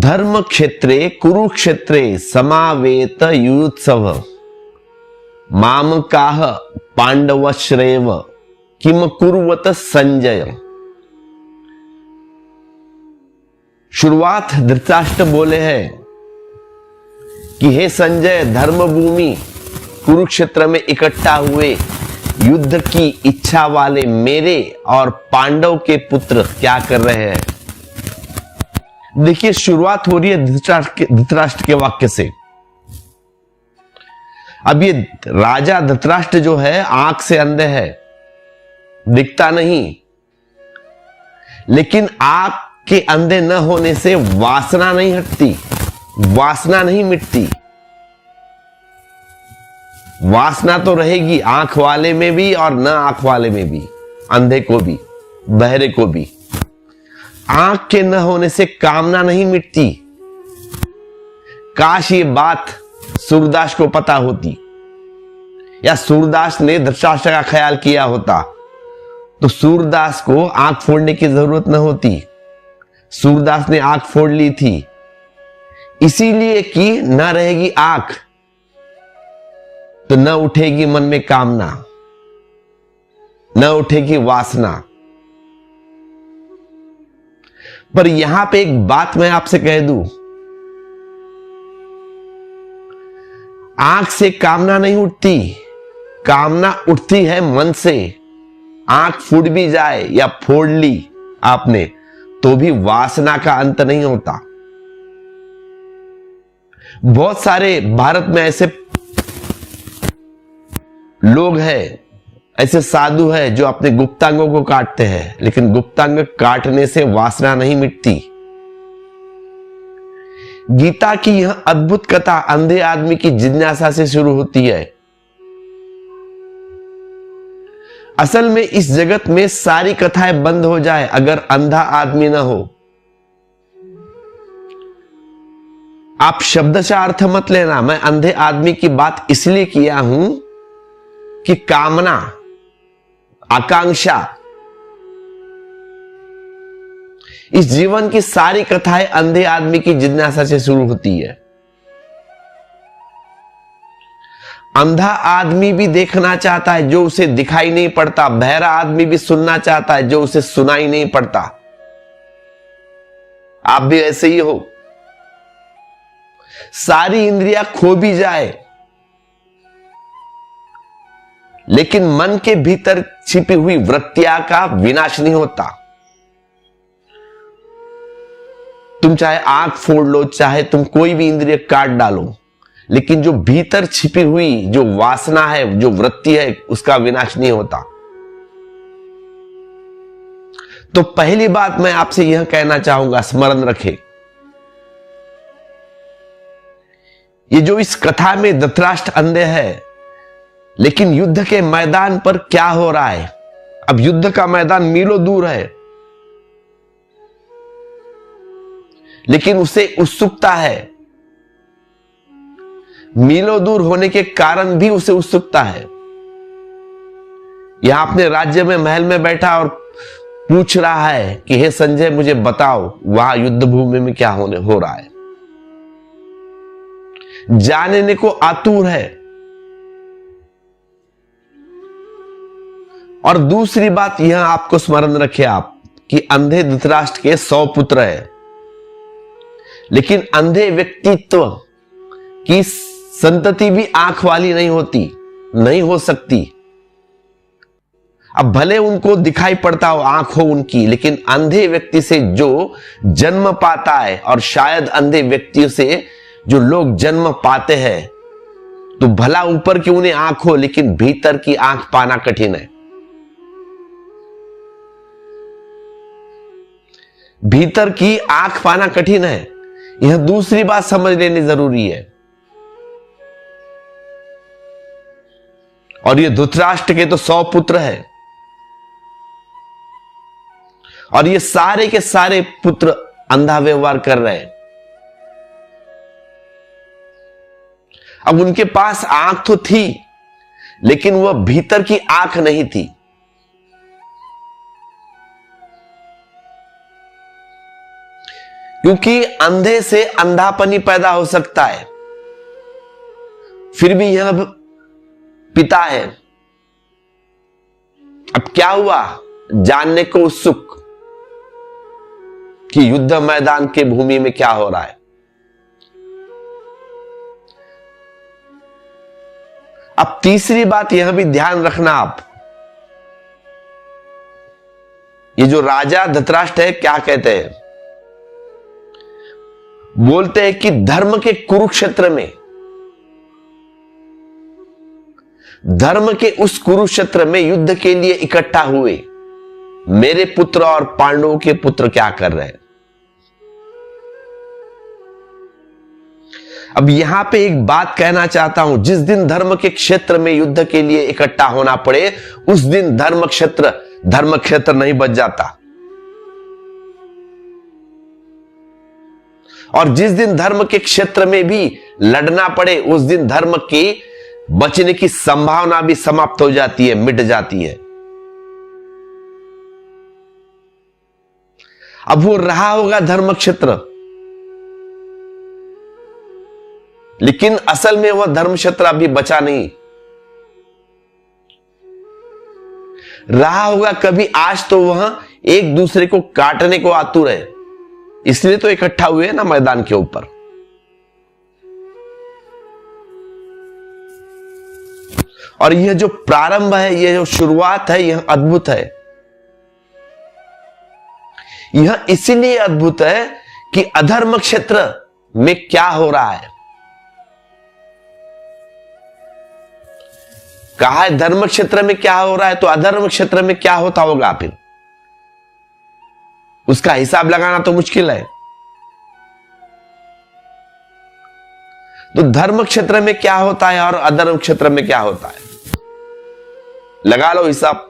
धर्म क्षेत्रे कुरुक्षेत्रे समावेत युयुत्सव मामकाः पांडवश्रेव किम कुर्वत संजय। शुरुआत धृतराष्ट्र बोले हैं कि हे संजय, धर्मभूमि कुरुक्षेत्र में इकट्ठा हुए युद्ध की इच्छा वाले मेरे और पांडव के पुत्र क्या कर रहे हैं। देखिए, शुरुआत हो रही है धृतराष्ट्र के वाक्य से। अब ये राजा धृतराष्ट्र जो है आंख से अंधे है, दिखता नहीं, लेकिन आंख के अंधे न होने से वासना नहीं हटती, वासना नहीं मिटती। वासना तो रहेगी आंख वाले में भी और न आंख वाले में भी, अंधे को भी, बहरे को भी। आंख के न होने से कामना नहीं मिटती। काश ये बात सूरदास को पता होती, या सूरदास ने धृतराष्ट्र का ख्याल किया होता, तो सूरदास को आंख फोड़ने की जरूरत न होती। सूरदास ने आंख फोड़ ली थी इसीलिए कि न रहेगी आंख तो न उठेगी मन में कामना, न उठेगी वासना। पर यहां पे एक बात मैं आपसे कह दूं, आंख से कामना नहीं उठती, कामना उठती है मन से। आंख फूट भी जाए या फोड़ ली आपने तो भी वासना का अंत नहीं होता। बहुत सारे भारत में ऐसे लोग हैं, ऐसे साधु हैं जो अपने गुप्तांगों को काटते हैं, लेकिन गुप्तांग काटने से वासना नहीं मिटती। गीता की यह अद्भुत कथा अंधे आदमी की जिज्ञासा से शुरू होती है। असल में इस जगत में सारी कथाएं बंद हो जाए अगर अंधा आदमी ना हो। आप शब्दशः अर्थ मत लेना, मैं अंधे आदमी की बात इसलिए किया हूं कि कामना, आकांक्षा, इस जीवन की सारी कथाएं अंधे आदमी की जिज्ञासा से शुरू होती है। अंधा आदमी भी देखना चाहता है जो उसे दिखाई नहीं पड़ता, बहरा आदमी भी सुनना चाहता है जो उसे सुनाई नहीं पड़ता। आप भी ऐसे ही हो। सारी इंद्रियां खो भी जाए लेकिन मन के भीतर छिपी हुई वृत्तियां का विनाश नहीं होता। तुम चाहे आंख फोड़ लो, चाहे तुम कोई भी इंद्रिय काट डालो, लेकिन जो भीतर छिपी हुई जो वासना है, जो वृत्ति है, उसका विनाश नहीं होता। तो पहली बात मैं आपसे यह कहना चाहूंगा, स्मरण रखें, ये जो इस कथा में धृतराष्ट्र अंधे है, लेकिन युद्ध के मैदान पर क्या हो रहा है। अब युद्ध का मैदान मीलों दूर है, लेकिन उसे उत्सुकता है। मीलों दूर होने के कारण भी उसे उत्सुकता है। यहां अपने राज्य में महल में बैठा और पूछ रहा है कि हे संजय, मुझे बताओ वहां युद्ध भूमि में क्या हो रहा है। जानने को आतुर है। और दूसरी बात यह आपको स्मरण रखे आप कि अंधे धृतराष्ट्र के 100 पुत्र है, लेकिन अंधे व्यक्तित्व की संतति भी आंख वाली नहीं होती, नहीं हो सकती। अब भले उनको दिखाई पड़ता हो, आंख हो उनकी, लेकिन अंधे व्यक्ति से जो जन्म पाता है, और शायद अंधे व्यक्तियों से जो लोग जन्म पाते हैं, तो भला ऊपर की उन्हें आंख हो, लेकिन भीतर की आंख पाना कठिन है। भीतर की आंख पाना कठिन है। यह दूसरी बात समझ लेनी जरूरी है। और ये धृतराष्ट्र के तो 100 पुत्र है, और ये सारे के सारे पुत्र अंधा व्यवहार कर रहे हैं। अब उनके पास आंख तो थी, लेकिन वह भीतर की आंख नहीं थी। क्योंकि अंधे से अंधापनी पैदा हो सकता है, फिर भी यह पिता है। अब क्या हुआ, जानने को उत्सुक कि युद्ध मैदान के भूमि में क्या हो रहा है। अब तीसरी बात यह भी ध्यान रखना आप, ये जो राजा धृतराष्ट्र है क्या कहते हैं, बोलते हैं कि धर्म के कुरुक्षेत्र में, धर्म के उस कुरुक्षेत्र में युद्ध के लिए इकट्ठा हुए मेरे पुत्र और पांडवों के पुत्र क्या कर रहे हैं। अब यहां पे एक बात कहना चाहता हूं, जिस दिन धर्म के क्षेत्र में युद्ध के लिए इकट्ठा होना पड़े, उस दिन धर्म क्षेत्र नहीं बच जाता। और जिस दिन धर्म के क्षेत्र में भी लड़ना पड़े, उस दिन धर्म की बचने की संभावना भी समाप्त हो जाती है, मिट जाती है। अब वो रहा होगा धर्म क्षेत्र, लेकिन असल में वह धर्म क्षेत्र अभी बचा नहीं। रहा होगा कभी, आज तो वह एक दूसरे को काटने को आतुर है, इसलिए तो इकट्ठा हुए ना मैदान के ऊपर। और यह जो प्रारंभ है, यह जो शुरुआत है, यह अद्भुत है। यह इसीलिए अद्भुत है कि अधर्म क्षेत्र में क्या हो रहा है। कहा है धर्म क्षेत्र में क्या हो रहा है, तो अधर्म क्षेत्र में क्या होता होगा, फिर उसका हिसाब लगाना तो मुश्किल है। तो धर्म क्षेत्र में क्या होता है और अधर्म क्षेत्र में क्या होता है, लगा लो हिसाब।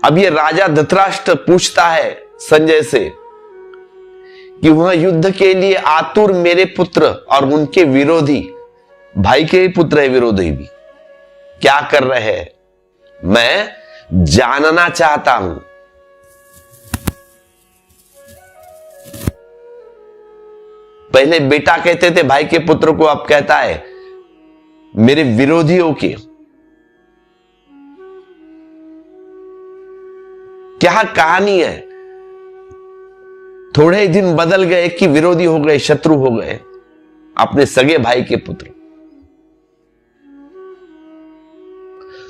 अब ये राजा धृतराष्ट्र पूछता है संजय से कि वह युद्ध के लिए आतुर मेरे पुत्र और उनके विरोधी, भाई के ही पुत्र है विरोधी भी, क्या कर रहे हैं, मैं जानना चाहता हूं। पहले बेटा कहते थे भाई के पुत्र को, अब कहता है मेरे विरोधियों के। क्या कहानी है, थोड़े ही दिन बदल गए कि विरोधी हो गए, शत्रु हो गए, अपने सगे भाई के पुत्र।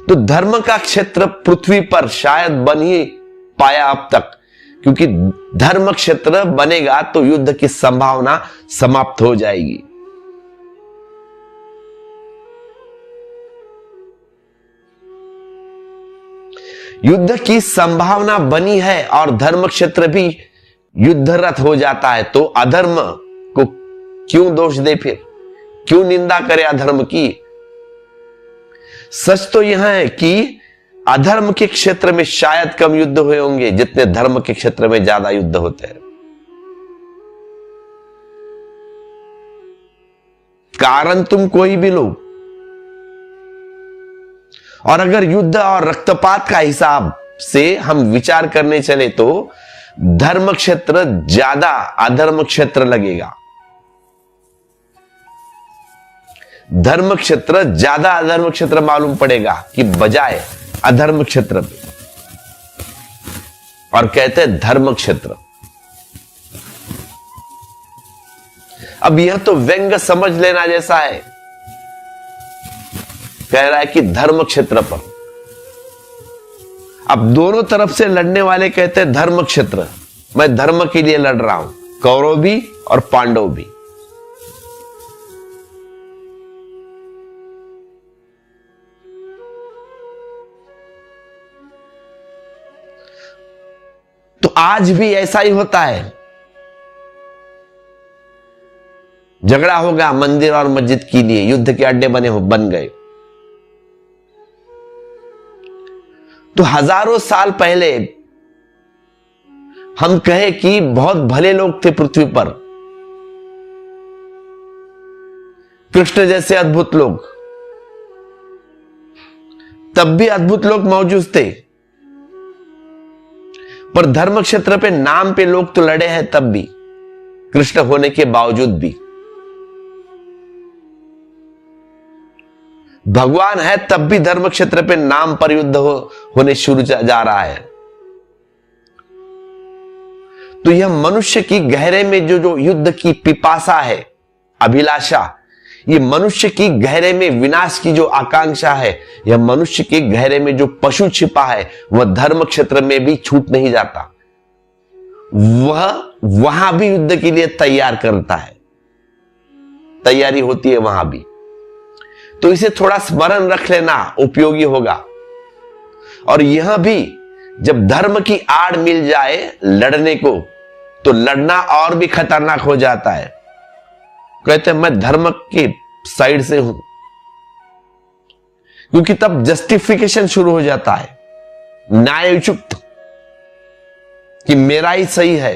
तो धर्म का क्षेत्र पृथ्वी पर शायद बन ही पाया अब तक, क्योंकि धर्म क्षेत्र बनेगा तो युद्ध की संभावना समाप्त हो जाएगी। युद्ध की संभावना बनी है और धर्म क्षेत्र भी युद्धरत हो जाता है, तो अधर्म को क्यों दोष दे, फिर क्यों निंदा करे अधर्म की। सच तो यह है कि अधर्म के क्षेत्र में शायद कम युद्ध हुए होंगे जितने धर्म के क्षेत्र में ज्यादा युद्ध होते हैं। कारण तुम कोई भी लो, और अगर युद्ध और रक्तपात का हिसाब से हम विचार करने चले तो धर्म क्षेत्र ज्यादा अधर्म क्षेत्र लगेगा, धर्म क्षेत्र ज्यादा अधर्म क्षेत्र मालूम पड़ेगा कि बजाय अधर्म क्षेत्र में। और कहते हैं धर्म क्षेत्र। अब यह तो व्यंग्य समझ लेना जैसा है, कह रहा है कि धर्म क्षेत्र पर। अब दोनों तरफ से लड़ने वाले कहते हैं धर्म क्षेत्र, मैं धर्म के लिए लड़ रहा हूं, कौरव भी और पांडव भी। तो आज भी ऐसा ही होता है, झगड़ा होगा मंदिर और मस्जिद के लिए, युद्ध के अड्डे बन गए। तो हजारों साल पहले हम कहे कि बहुत भले लोग थे पृथ्वी पर, कृष्ण जैसे अद्भुत लोग, तब भी अद्भुत लोग मौजूद थे, पर धर्म क्षेत्र पे नाम पे लोग तो लड़े हैं तब भी, कृष्ण होने के बावजूद भी। भगवान है तब भी धर्म क्षेत्र पे नाम पर युद्ध होने शुरू जा रहा है। तो यह मनुष्य की गहरे में जो युद्ध की पिपासा है, अभिलाषा, ये मनुष्य की गहरे में विनाश की जो आकांक्षा है, यह मनुष्य के गहरे में जो पशु छिपा है, वह धर्म क्षेत्र में भी छूट नहीं जाता। वह वहां भी युद्ध के लिए तैयार करता है, तैयारी होती है वहां भी। तो इसे थोड़ा स्मरण रख लेना उपयोगी होगा। और यह भी, जब धर्म की आड़ मिल जाए लड़ने को, तो लड़ना और भी खतरनाक हो जाता है। कहते हैं मैं धर्म के साइड से हूं, क्योंकि तब जस्टिफिकेशन शुरू हो जाता है, न्यायोचित, कि मेरा ही सही है,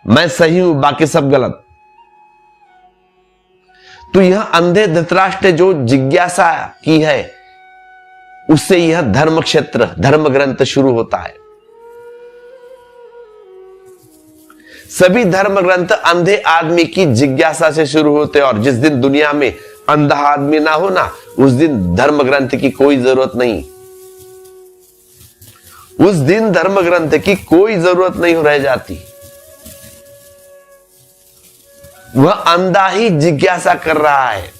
मैं सही हूं, बाकी सब गलत। तो यह अंधे धृतराष्ट्र जो जिज्ञासा की है, उससे यह धर्म क्षेत्र, धर्म ग्रंथ शुरू होता है। सभी धर्म ग्रंथ अंधे आदमी की जिज्ञासा से शुरू होते हैं, और जिस दिन दुनिया में अंधा आदमी ना हो ना, उस दिन धर्म ग्रंथ की कोई जरूरत नहीं। उस दिन धर्म ग्रंथ की कोई जरूरत नहीं रह जाती। वह अंधा ही जिज्ञासा कर रहा है।